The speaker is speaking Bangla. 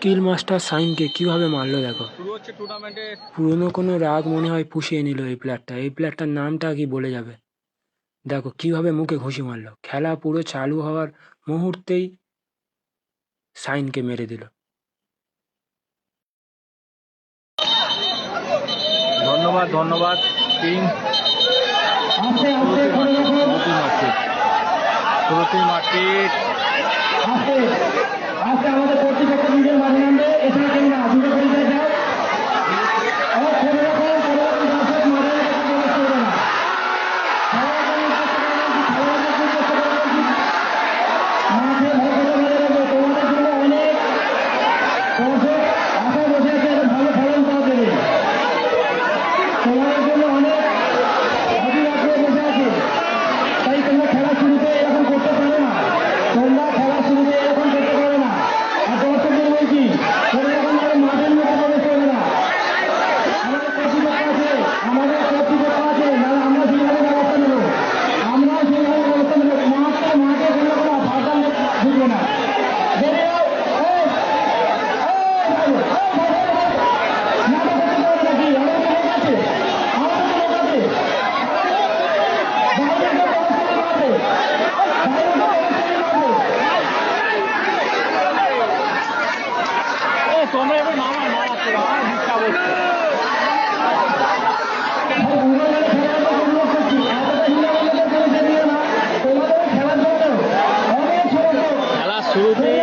স্কিল মাস্টার সাইনকে কিভাবে মারলো দেখো। পুরনো কোনো রাগ মনে হয় পুষিয়ে নিল এই প্লেয়ারটার নামটা কি বলে যাবে। দেখো কিভাবে মুখে ঘুষি মারলো, খেলা পুরো চালু হওয়ার মুহূর্তেই সাইনকে মেরে দিল। ধন্যবাদ ধন্যবাদ কিং। আমাদের কর্তৃপক্ষ নিজের মাঝে নামবে, এছাড়া কেউ না দুটো পরিচয় দাও। খেলা শুরুতে